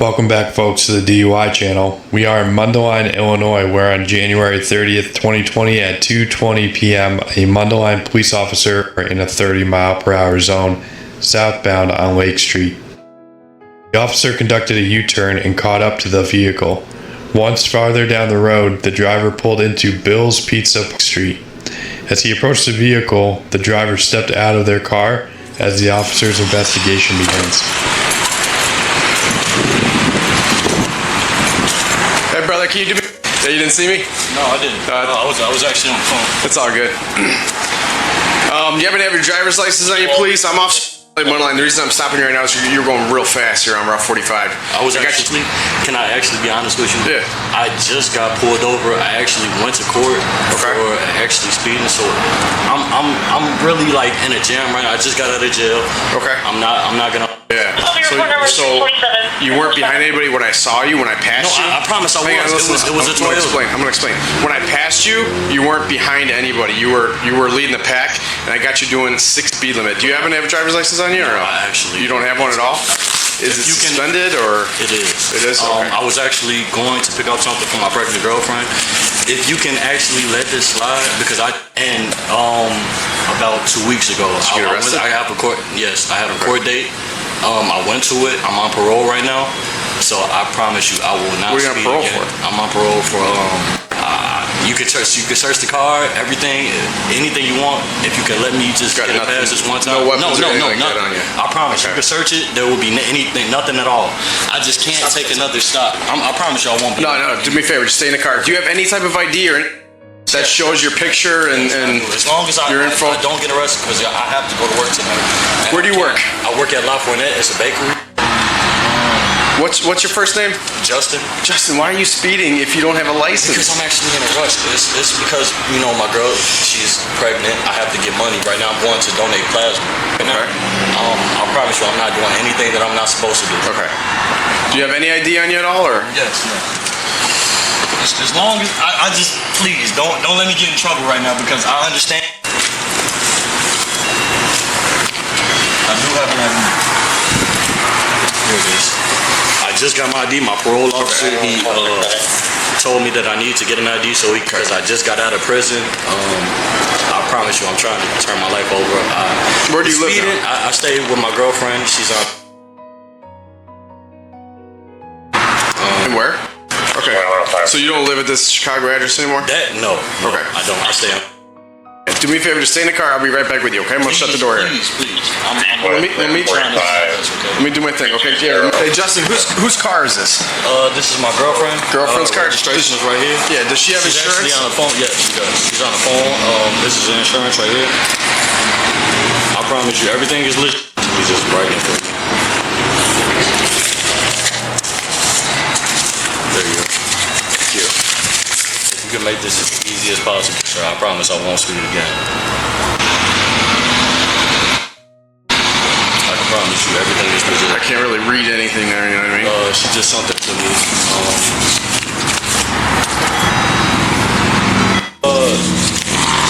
Welcome back, folks, to the DUI channel. We are in Mundelein, Illinois, where on January 30th, 2020 at 2:20 p.m., a Mundelein police officer in a 30-mile-per-hour zone southbound on Lake Street. The officer conducted a U-turn and caught up to the vehicle. Once farther down the road, the driver pulled into Bill's Pizza Street. As he approached the vehicle, the driver stepped out of their car as the officer's investigation begins. Hey brother, can you do me? Yeah, you didn't see me? No, I didn't. I was actually on the phone. It's all good. You happen to have your driver's license on you, please? I'm off Mundelein. The reason I'm stopping you right now is you're going real fast here on Route 45. Can I actually be honest with you? Yeah. I just got pulled over. I actually went to court for actually speeding. So I'm really like in a jam right now. I just got out of jail. Okay. I'm not gonna. Yeah. So you weren't behind anybody when I saw you, when I passed you? I promise I was. It was a Toyota. I'm gonna explain. When I passed you, you weren't behind anybody. You were leading the pack, and I got you doing 6 speed limit. Do you happen to have a driver's license on you, or no? Actually, you don't have one at all? Is it suspended, or? It is. It is? Okay. I was actually going to pick up something for my pregnant girlfriend. If you can actually let this slide, because about 2 weeks ago, I have a court. Yes, I had a court date. I went to it. I'm on parole right now, so I promise you, I will not speed again. What are you on parole for? I'm on parole for you can search the car, everything, anything you want. If you can let me just get it past this one time. No weapons or anything nothing. like that on you. I promise you can search it. There will be nothing at all. I just can't take another stop. I promise you I won't be. No. Do me a favor. Just stay in the car. Do you have any type of ID or that shows your picture and as long as your info? I don't get arrested, because I have to go to work tonight. Where do you work? I work at La Fournette. It's a bakery. What's your first name? Justin. Justin, why are you speeding if you don't have a license? Because I'm actually in a rush. It's because, my girl, she's pregnant. I have to get money. Right now I'm going to donate plasma. Okay. I promise you I'm not doing anything that I'm not supposed to do. Okay. Do you have any ID on you at all, or? Yes. As long as I just please don't let me get in trouble right now, because I understand. I do have an ID. Here it is. I just got my ID. My parole officer, he told me that I need to get an ID, because I just got out of prison. I promise you, I'm trying to turn my life over. Where do you live now? I stay with my girlfriend. She's on. Where? Okay. So you don't live at this Chicago address anymore? No. Okay. I don't. I stay on. Do me a favor, just stay in the car. I'll be right back with you, okay? I'm gonna shut the door here. Please. Let me do my thing, okay? Hey, Justin, whose car is this? This is my girlfriend. Girlfriend's car? Registration is right here. Yeah, does she have insurance? She's actually on the phone. Yes, she does. She's on the phone. This is the insurance right here. I promise you, everything is legit. We just writing for you. There you go. Thank you. If you can make this as easy as possible, sir, I promise I won't speed again. I can promise you, everything is legit. I can't really read anything there, you know what I mean? She just sent it to me.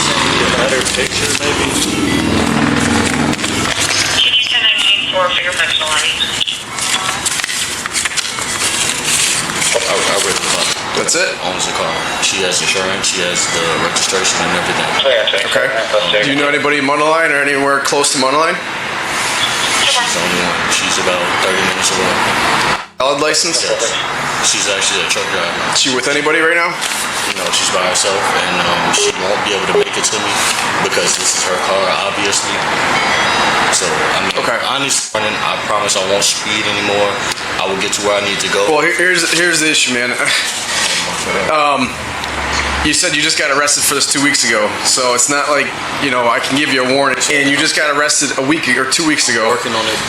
Send me a better picture, maybe? Can you send that for your personal ID? I read the car. That's it? Owns the car. She has insurance. She has the registration and everything. Okay. Do you know anybody in Mundelein or anywhere close to Mundelein? She's only one. She's about 30 minutes away. Valid license? Yes. She's actually a truck driver. Is she with anybody right now? She's by herself, and she won't be able to make it to me because this is her car, obviously. So, honestly, I promise I won't speed anymore. I will get to where I need to go. Well, here's the issue, man. You said you just got arrested for this 2 weeks ago, so it's not like, I can give you a warning. And you just got arrested a week or 2 weeks ago. Working on it.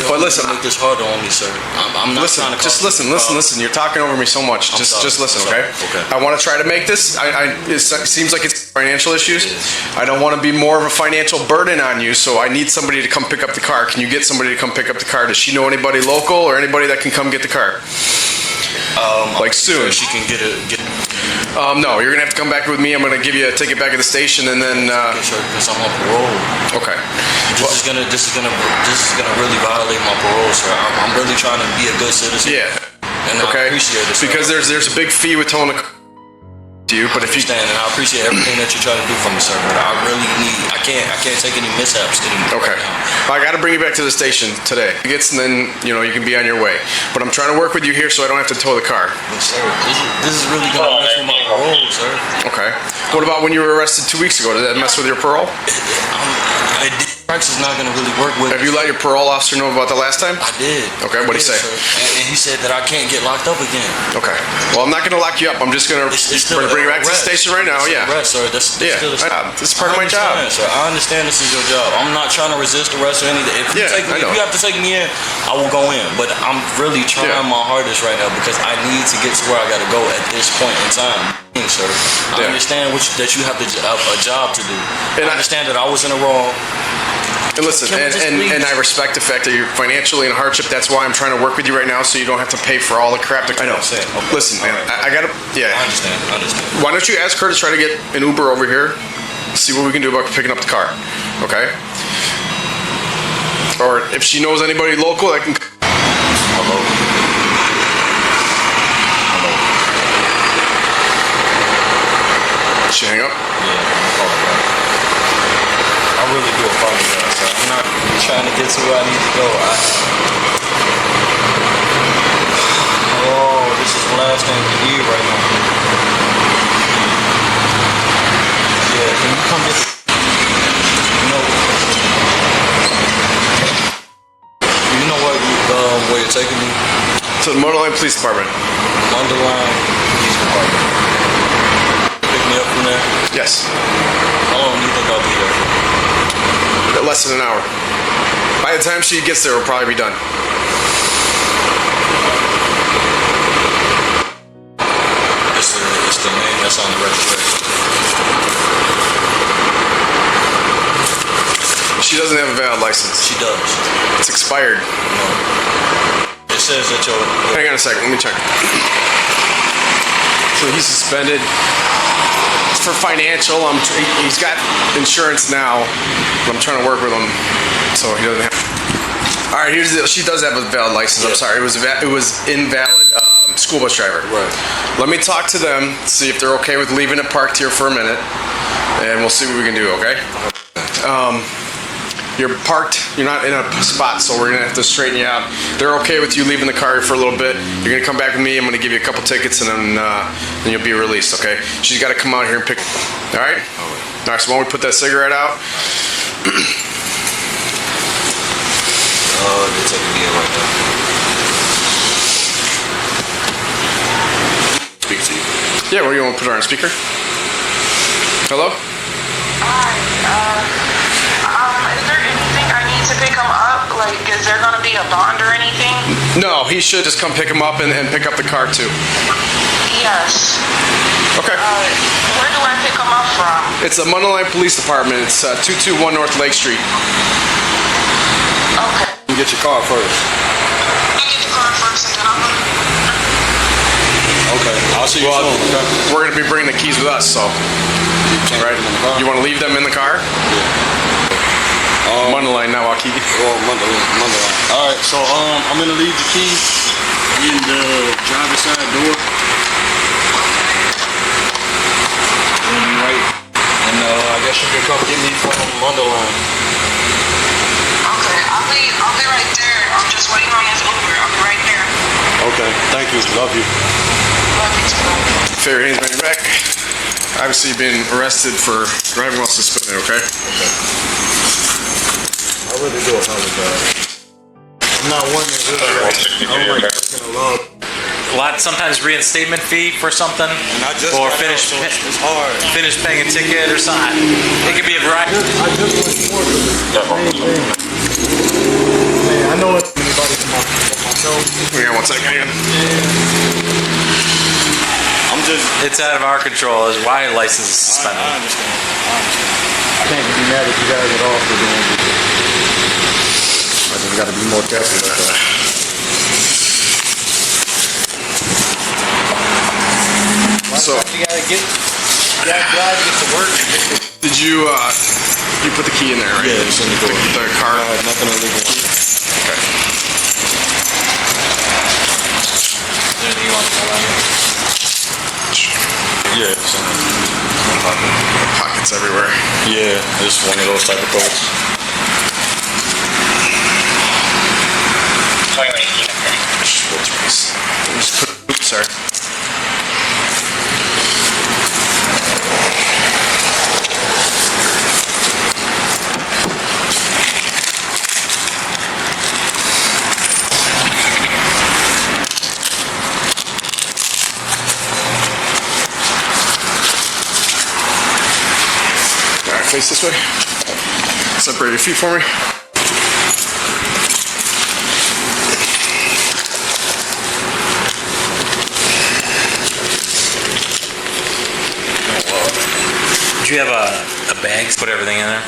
But listen, make this harder on me, sir. I'm not trying to just listen. You're talking over me so much. Just listen, okay? Okay. I want to try to make this. It seems like it's financial issues. I don't want to be more of a financial burden on you, so I need somebody to come pick up the car. Can you get somebody to come pick up the car? Does she know anybody local or anybody that can come get the car? Like soon. So she can get it. No, you're gonna have to come back with me. I'm gonna give you a ticket back at the station, and then. Because I'm on parole. Okay. This is gonna really violate my parole, sir. I'm really trying to be a good citizen. Yeah. And I Okay. appreciate it, sir. Because there's a big fee with towing the car to you, but if you understand, and I appreciate everything that you're trying to do for me, sir. But I really need. I can't take any mishaps anymore. Okay. I got to bring you back to the station today. If it gets, and then you can be on your way. But I'm trying to work with you here so I don't have to tow the car. But sir, this is really gonna mess with my parole, sir. Okay. What about when you were arrested 2 weeks ago? Did that mess with your parole? BrAC is not gonna really work with. Have you let your parole officer know about the last time? I did. Okay, what'd he say? Sir. And he said that I can't get locked up again. Okay. Well, I'm not going to lock you up. I'm just going to bring you back to the station right now. Yeah. Arrest, sir. That's still this is part of my job. Sir. I understand this is your job. I'm not trying to resist arrest or anything. If you have to take me in, I will go in. But I'm really trying my hardest right now because I need to get to where I got to go at this point in time. Sir, I understand that you have a job to do. And I understand that I was in the wrong. And listen, and I respect the fact that you're financially in a hardship. That's why I'm trying to work with you right now, so you don't have to pay for all the crap that. I know. Okay. Listen, man, I gotta. Yeah. I understand. Why don't you ask her to try to get an Uber over here? See what we can do about picking up the car. Okay. Or if she knows anybody local that can. Hello. Did she hang up? Yeah. I really do apologize, sir. I'm not trying to get to where I need to go. This is the last thing we need right now. Yeah, can you come get... You know where you're taking me? To the Mundelein Police Department. Mundelein Police Department. Pick me up from there? Yes. How long do you think I'll be there for? Less than an hour. By the time she gets there, it'll probably be done. It's the name that's on the registration. She doesn't have a valid license. She does. It's expired. No. It says that your... Hang on a second, let me check. So he's suspended. It's for financial. He's got insurance now, but I'm trying to work with him so he doesn't have. All right, here's the deal. She does have a valid license. I'm sorry, it was invalid. School bus driver. Right. Let me talk to them, see if they're okay with leaving it parked here for a minute, and we'll see what we can do. Okay. You're parked, you're not in a spot, so we're gonna have to straighten you out. They're okay with you leaving the car for a little bit. You're gonna come back with me, I'm gonna give you a couple tickets, and then you'll be released, okay? She's gotta come out here and pick, all right? All right, so why don't we put that cigarette out? They're taking me in right now. Speak to you. Yeah, well, you wanna put her on speaker? Hello? Hi, is there anything I need to pick him up? Like, is there gonna be a bond or anything? No, he should just come pick him up and pick up the car too. Yes. Okay. Where do I pick him up from? It's the Mundelein Police Department. It's 221 North Lake Street. Okay. You get your car first. I'll get the car first and then I'll go. Okay, I'll see you soon. Okay. We're gonna be bringing the keys with us, so. Right? You wanna leave them in the car? Mundelein, now I'll keep you. Mundelein. All right, so I'm gonna leave the key in the driver's side door. Right. And I guess you can come get me from Mundelein. Okay, I'll be right there. I'm just waiting on this Uber. I'll be right there. Okay, thank you. Love you. Love you too. Fair hands on your back. Obviously, you've been arrested for driving while suspended, okay? I really do apologize. I'm not one that really I'm like breaking the law. A lot, sometimes reinstatement fee for something, or finish paying a ticket or something. It could be a variety. I just went man, I know it's anybody from myself. We got 1 second here. It's out of our control. Is why license is suspended. I understand. I can't be mad at you guys at all for doing it. I just got to be more careful with that. So, You gotta drive to get to work. did you put the key in there, right? Yeah, it's in the door. The car. Nothing illegal. Okay. pockets everywhere. Yeah, it's one of those type of coats. Oops, sorry. All right, face this way. Separate your feet for me. Do you have a bag to put everything in there?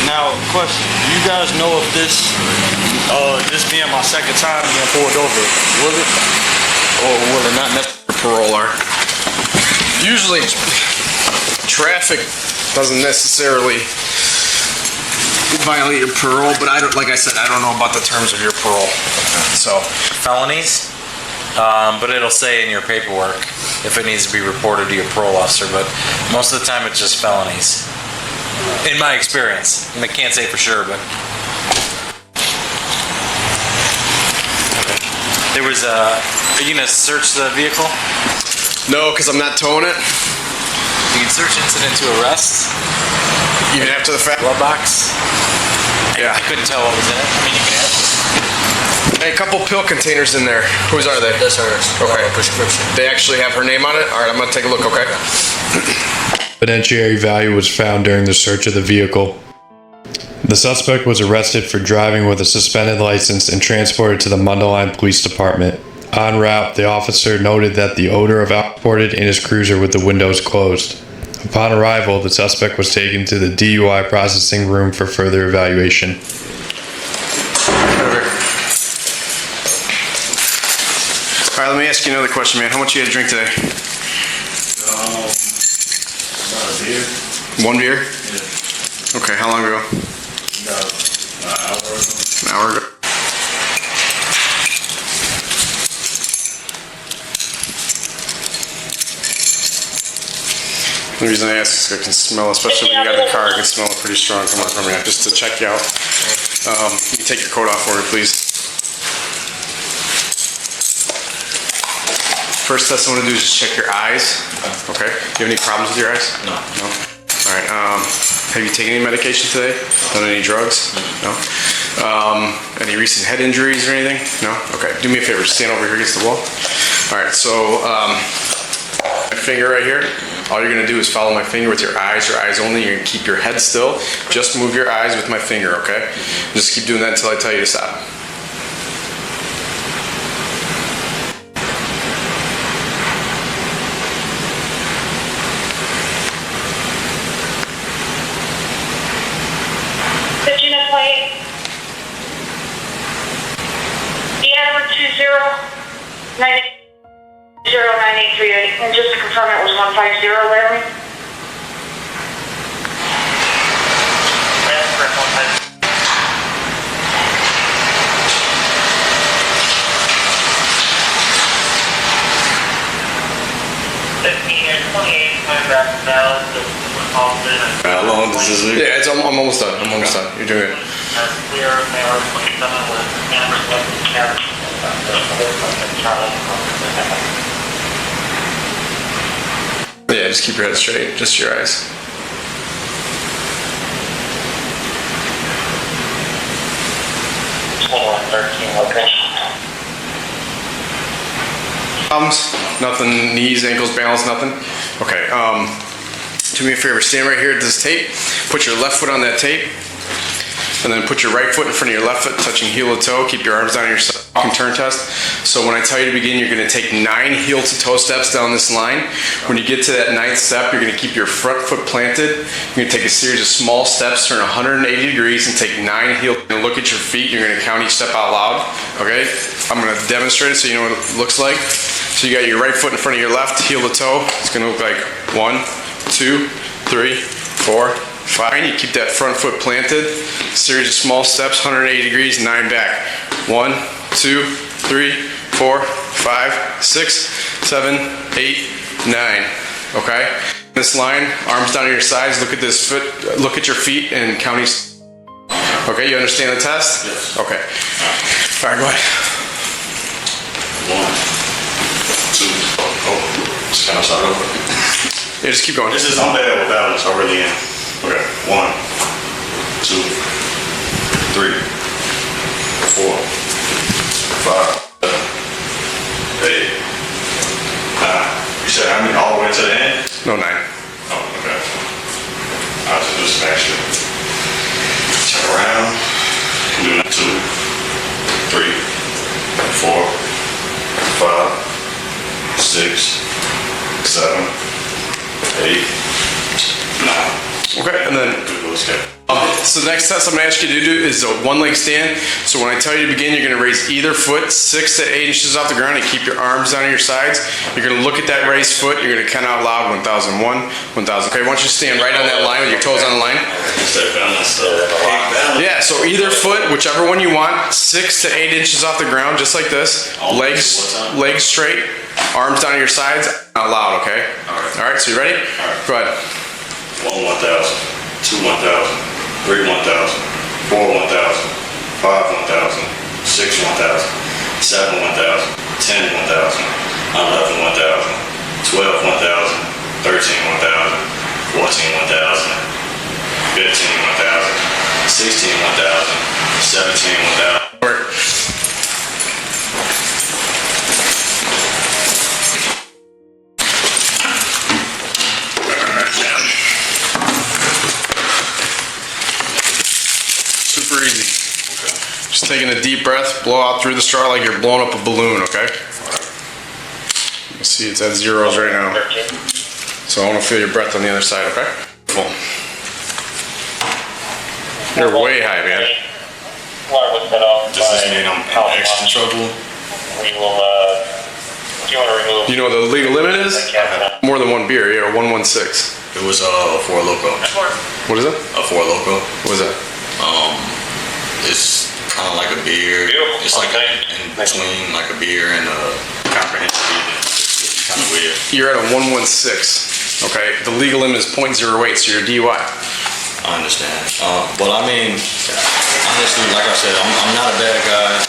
Now, question: you guys know if this being my second time being pulled over, will it or will it not necessarily? Parole are. Usually, traffic doesn't necessarily violate your parole, but I don't. Like I said, I don't know about the terms of your parole. So, Felonies, but it'll say in your paperwork if it needs to be reported to your parole officer, but most of the time it's just felonies. In my experience, and I can't say for sure, but. Okay. There was are you gonna search the vehicle? no, because I'm not towing it. You can search incident to arrest, Even after the fact. glove box. Yeah. I couldn't tell what was in it. I mean, you can ask. Hey, a couple pill containers in there. Whose are they? That's hers. Okay. Prescription. They actually have her name on it? All right, I'm going to take a look, okay? Evidentiary value was found during the search of the vehicle. The suspect was arrested for driving with a suspended license and transported to the Mundelein Police Department. En route, the officer noted that the odor of alcohol reported in his cruiser with the windows closed. Upon arrival, the suspect was taken to the DUI processing room for further evaluation. All right, let me ask you another question, man. How much you had to drink today? About a beer. One beer? Yeah. Okay, how long ago? About an hour ago. An hour ago. The reason I ask is I can smell, especially when you got in the car, I can smell it pretty strong coming from you, just to check you out. You take your coat off for me, please. First test I want to do is just check your eyes. Okay. Do you have any problems with your eyes? No. No? All right. Have you taken any medication today? Done any drugs? No. Any recent head injuries or anything? No? Okay. Do me a favor. Stand over here against the wall. All right. So, my finger right here. All you're going to do is follow my finger with your eyes only. You're going to keep your head still. Just move your eyes with my finger, okay? Just keep doing that until I tell you to stop. Virginia plate. EM 209838, and just to confirm it was 150, Larry? How long does this leave? Yeah, I'm almost done. I'm almost done. You're doing it. Yeah, just keep your head straight. Just your eyes. Nothing, knees, ankles, balance, nothing? Okay, do me a favor, stand right here at this tape, put your left foot on that tape, and then put your right foot in front of your left foot, touching heel to toe, keep your arms down your walk and turn test. So when I tell you to begin, you're gonna take 9 heel to toe steps down this line. When you get to that 9th step, you're gonna keep your front foot planted. You're gonna take a series of small steps, turn 180 degrees, and take 9 heel, and look at your feet. You're gonna count each step out loud, okay? I'm gonna demonstrate it so you know what it looks like. So you got your right foot in front of your left, heel to toe. It's gonna look like 1, 2, 3, 4, 5. And you keep that front foot planted. Series of small steps, 180 degrees, 9 back. 1, 2, 3, 4, 5, 6, 7, 8, 9. okay? This line, arms down to your sides, look at this foot, look at your feet and counting. Okay, you understand the test? Yes. Okay. All right, go ahead. 1, 2, oh, just kind of start over. Yeah, just keep going. This is, I'm bad with balance, I really am. Okay, 1, 2, 3, 4, 5, 7, 8, 9. You said how many all the way to the end? No, 9. Oh, okay. I was just extra. Turn around. Do 2, 3, 4, 5, 6, 7, 8, 9. Okay, and then so the next test I'm gonna ask you to do is a one leg stand. So when I tell you to begin, you're gonna raise either foot 6 to 8 inches off the ground and keep your arms down on your sides. You're gonna look at that raised foot. You're gonna count out loud 1001, 1000. Okay, I want you to stand right on that line with your toes on the line. Yeah, so either foot, whichever one you want, 6 to 8 inches off the ground, just like this. Legs straight, arms down on your sides, out loud, okay? All right, so you ready? Go ahead. 1, 1000, 2, 1000, 3, 1000, 4, 1000, 5, 1000, 6, 1000, 7, 1000, 10, 1000, 11, 1000, 12, 1000, 13, 1000, 14, 1000, 15, 1000, 16, 1000, 17, 1000. Work. Super easy. Just taking a deep breath, blow out through the straw like you're blowing up a balloon, okay? You can see it's at zeros right now. So I want to feel your breath on the other side, okay? Full. You're way high, man. Does this mean I'm in extra trouble? We will, do you want to remove? You know what the legal limit is? More than one beer, yeah, 116. It was a 4 Loko. What is it? A 4 Loko. What is that? It's kind of like a beer. Beautiful. It's like in between like a beer and a comprehensive eating. It's kind of weird. You're at a 116, okay? The legal limit is 0.08, so you're a DUI. I understand. But I mean, honestly, like I said, I'm not a bad guy.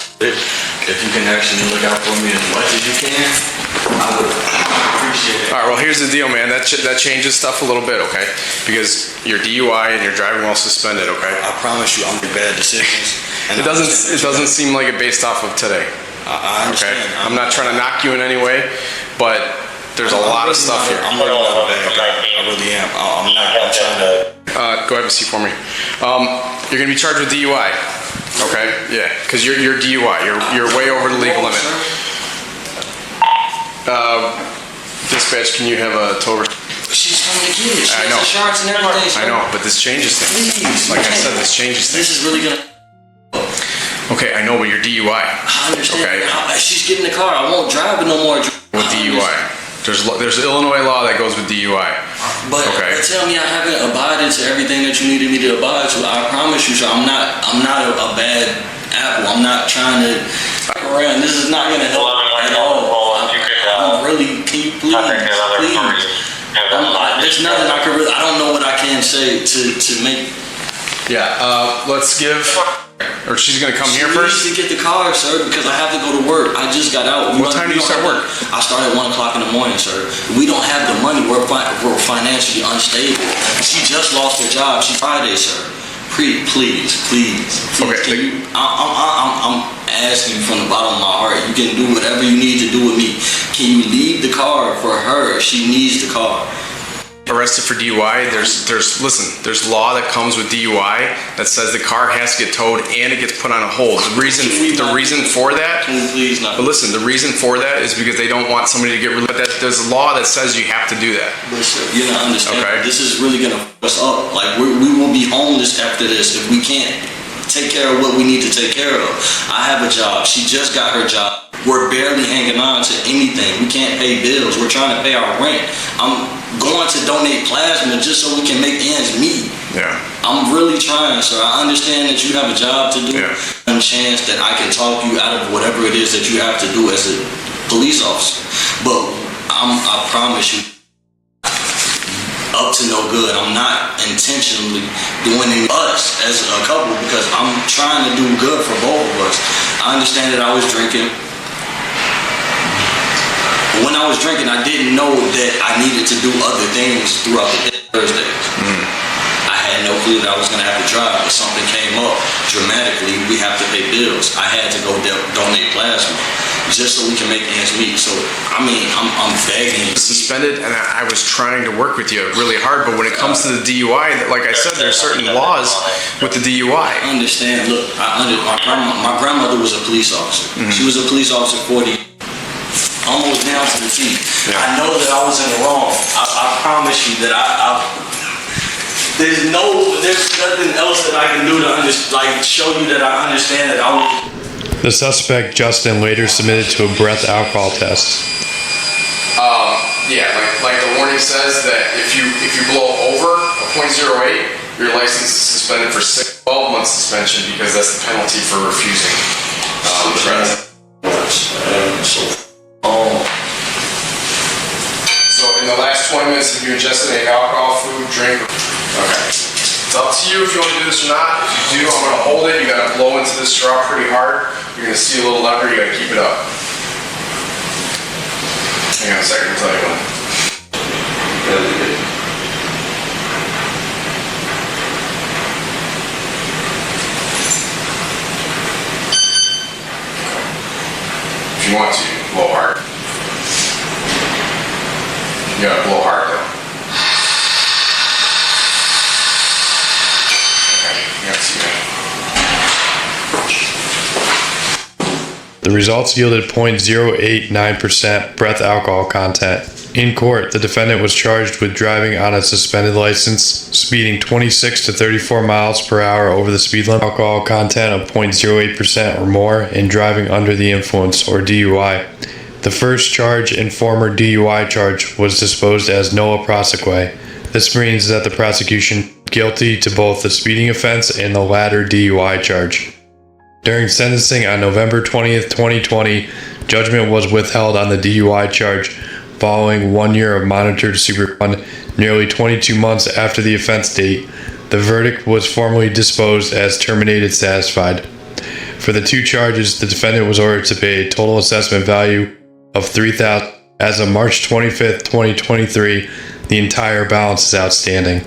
If you can actually look out for me as much as you can, I would appreciate it. All right, well, here's the deal, man. That changes stuff a little bit, okay? Because you're DUI and you're driving while suspended, okay? I promise you, I'm making bad decisions. And It doesn't seem like it based off of today, I okay? understand. I'm not trying to knock you in any way, but there's a lot of stuff here. I'm really not a bad guy. I really am. I'm trying to. Go ahead and see for me. You're gonna be charged with DUI, okay? Yeah, because you're DUI. You're way over the legal limit. Dispatch, can you have a tow? She's coming to get it. She I has know. insurance and everything. I know, but this changes things. Please. Like I said, this changes This things. is really gonna. Okay, I know, but you're DUI. I understand. Okay. She's getting the car. I won't drive it no more. With DUI. There's Illinois law that goes with DUI. But, Okay. but tell me I haven't abided to everything that you needed me to abide to. I promise you, sir, I'm not a bad apple. I'm not trying to fuck around. This is not gonna help at all. I'm really, can you please, please? There's nothing I can really, I don't know what I can say to make. Yeah, let's give, or she's gonna come here She first? needs to get the car, sir, because I have to go to work. I just got out. What time do you start work? I start at 1 o'clock in the morning, sir. We don't have the money. We're financially unstable. She just lost her job. She's Friday, sir. Please. Okay, Can you, I'm asking from the bottom of my heart. You can do whatever you need to do with me. Can you leave the car for her? She needs the car. Arrested for DUI, there's law that comes with DUI that says the car has to get towed and it gets put on a hold. The reason for that, Can we please not? but listen, the reason for that is because they don't want somebody to get rid of that. There's a law that says you have to do that. But sir, you're not understanding. Okay. This is really gonna fuck us up. Like we will be homeless after this if we can't take care of what we need to take care of. I have a job. She just got her job. We're barely hanging on to anything. We can't pay bills. We're trying to pay our rent. I'm going to donate plasma just so we can make ends meet. Yeah. I'm really trying, sir. I understand that you have a job to do. Yeah. And chance that I can talk you out of whatever it is that you have to do as a police officer. But I promise you, up to no good. I'm not intentionally doing it us as a couple because I'm trying to do good for both of us. I understand that I was drinking. When I was drinking, I didn't know that I needed to do other things throughout the day, Thursdays. I had no clue that I was going to have to drive. If something came up dramatically, we have to pay bills. I had to go donate plasma just so we can make ends meet. So, I mean, I'm begging. Suspended, and I was trying to work with you really hard, but when it comes to the DUI, like I said, there's certain laws with the DUI. I understand. Look, my grandmother was a police officer. She was a police officer 40 almost down to the T. Yeah. I know that I was in the wrong. I promise you that there's nothing else that I can do to show you that I understand that I was. The suspect, Justin, later submitted to a breath alcohol test. Yeah, like the warning says that if you blow over a .08, your license is suspended for 12 months suspension because that's the penalty for refusing the breath. So in the last 20 minutes, have you ingested any alcohol, food, drink? Okay. It's up to you if you want to do this or not. If you do, I'm going to hold it. You got to blow into this straw pretty hard. You're going to see a little lever. You got to keep it up. Hang on a second, I'll tell you when. If you want to, blow hard. You gotta blow hard though. Okay, you gotta see that. The results yielded 0.089% breath alcohol content. In court, the defendant was charged with driving on a suspended license, speeding 26 to 34 miles per hour over the speed limit, alcohol content of 0.08% or more, and driving under the influence, or DUI. The first charge and former DUI charge was disposed as nolle prosequi. This means that the prosecution guilty to both the speeding offense and the latter DUI charge. During sentencing on November 20th, 2020, judgment was withheld on the DUI charge following 1 year of monitored supervision. Nearly 22 months after the offense date, the verdict was formally disposed as terminated satisfied. For the two charges, the defendant was ordered to pay a total assessment value of $3,000. As of March 25th, 2023, the entire balance is outstanding.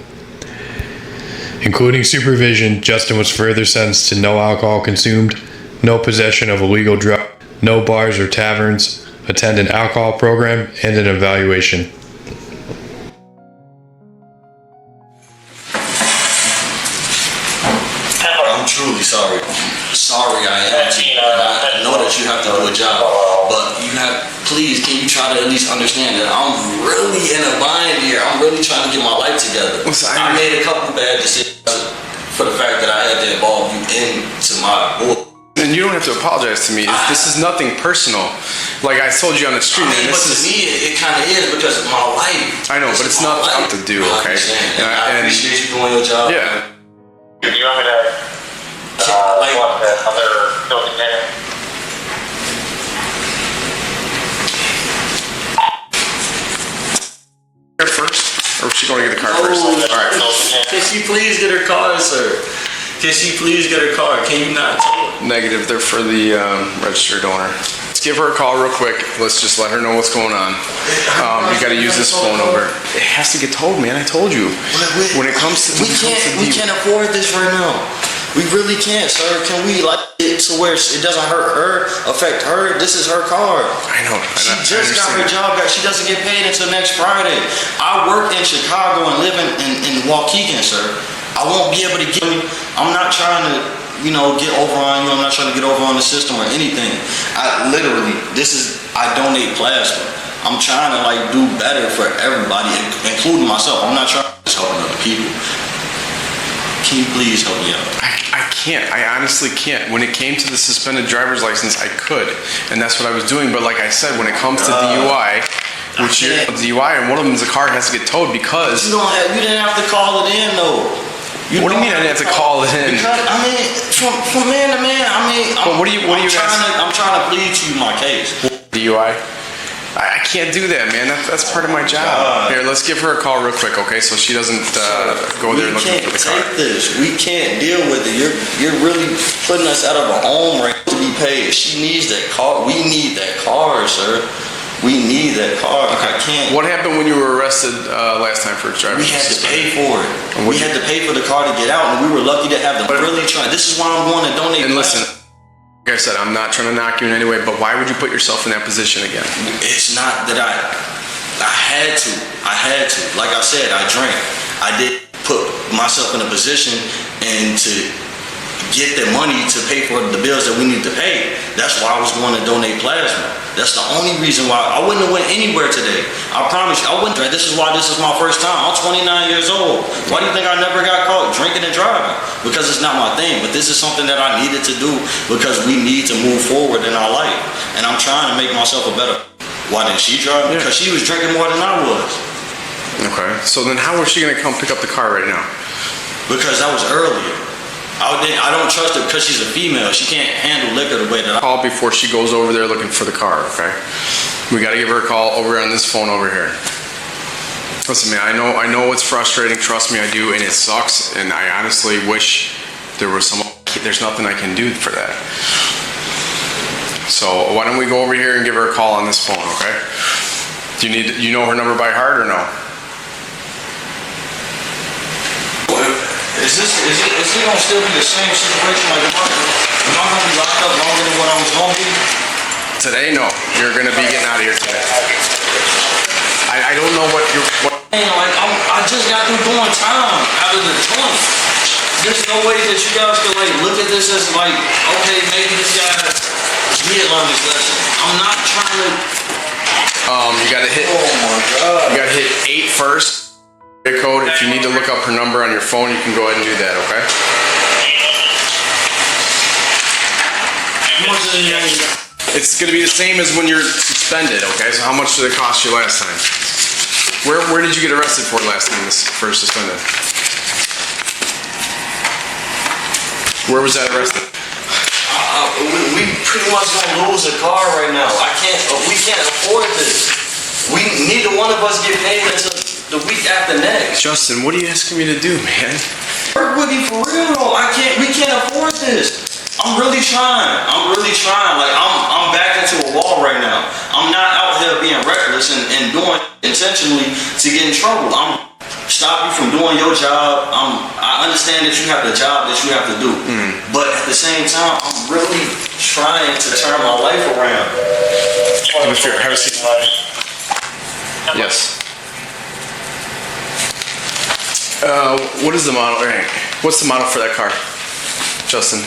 Including supervision, Justin was further sentenced to no alcohol consumed, no possession of illegal drug, no bars or taverns, attend an alcohol program, and an evaluation. I'm truly sorry. Sorry I am to you. I know that you have to do a job, but please, can you try to at least understand that I'm really in a bind here. I'm really trying to get my life together. I made a couple bad decisions for the fact that I had to involve you into my book. And you don't have to apologize to me. This is nothing personal. Like I told you on the street, man, but to me, it kind of is because of my life. I know, but it's not up to do, okay? I appreciate you doing your job. Yeah. Do you want me to want that other still container? Her first, or is she going to get the car first? All right. Can she please get her car, sir? Can she please get her car? Can you not? Negative. They're for the registered owner. Let's give her a call real quick. Let's just let her know what's going on. You got to use this phone number. It has to get told, man. I told you. When it comes to we can't afford this right now. We really can't, sir. Can we like it to where it doesn't hurt her, affect her? This is her car. I know. She just got her job back. She doesn't get paid until next Friday. I work in Chicago and live in Waukegan, sir. I won't be able to get me. I'm not trying to, get over on you. I'm not trying to get over on the system or anything. I donate plasma. I'm trying to do better for everybody, including myself. I'm not trying to just helping other people. Can you please help me out? I can't. I honestly can't. When it came to the suspended driver's license, I could, and that's what I was doing. But like I said, when it comes to DUI, DUI, and one of them is the car has to get towed because you didn't have to call it in though. What do you mean I didn't have to call it in? Because, from man to man, I'm trying to plead to you my case. DUI. I can't do that, man. That's part of my job. Here, let's give her a call real quick, okay? So she doesn't go there looking for the car. We can't take this. We can't deal with it. You're really putting us out of a home right to be paid. She needs that car. We need that car, sir. We need that car. I can't. What happened when you were arrested last time for driving? We had to pay for it. We had to pay for the car to get out, and we were lucky to have them. Really trying. This is why I'm going to donate. And listen, like I said, I'm not trying to knock you in any way, but why would you put yourself in that position again? It's not that I had to. Like I said, I drank. I did put myself in a position and to get the money to pay for the bills that we need to pay. That's why I was going to donate plasma. That's the only reason why. I wouldn't have went anywhere today. I promise you, I wouldn't. This is why this is my first time. I'm 29 years old. Why do you think I never got caught drinking and driving? Because it's not my thing. But this is something that I needed to do because we need to move forward in our life. And I'm trying to make myself a better. Why didn't she drive? Because she was drinking more than I was. Okay. So then how was she going to come pick up the car right now? Because that was earlier. I don't trust her because she's a female. She can't handle liquor the way that I call before she goes over there looking for the car, okay? We got to give her a call over on this phone over here. Listen, man, I know it's frustrating. Trust me, I do, and it sucks. And I honestly wish there was there's nothing I can do for that. So why don't we go over here and give her a call on this phone, okay? You know her number by heart or no? Is it gonna still be the same situation like am I gonna be locked up longer than what I was gonna be? Today, no. You're gonna be getting out of here today. I don't know what you're. Man, like I just got through doing time out of the 20. There's no way that you guys can like look at this as like, okay, maybe this guy did learn this lesson. I'm not trying to. You gotta hit. Oh my God. You gotta hit 8 first. Code. If you need to look up her number on your phone, you can go ahead and do that, okay? It's going to be the same as when you're suspended, okay? So how much did it cost you last time? Where did you get arrested for last time this first suspended? Where was that arrested? We pretty much gonna lose a car right now. We can't afford this. Neither one of us get paid until the week after next. Justin, what are you asking me to do, man? Work with me for real though. We can't afford this. I'm really trying. Like I'm back into a wall right now. I'm not out here being reckless and doing intentionally to get in trouble. I'm stop you from doing your job. I understand that you have the job that you have to do. But at the same time, I'm really trying to turn my life around. Have a seat. Yes. What is the model? What's the model for that car, Justin?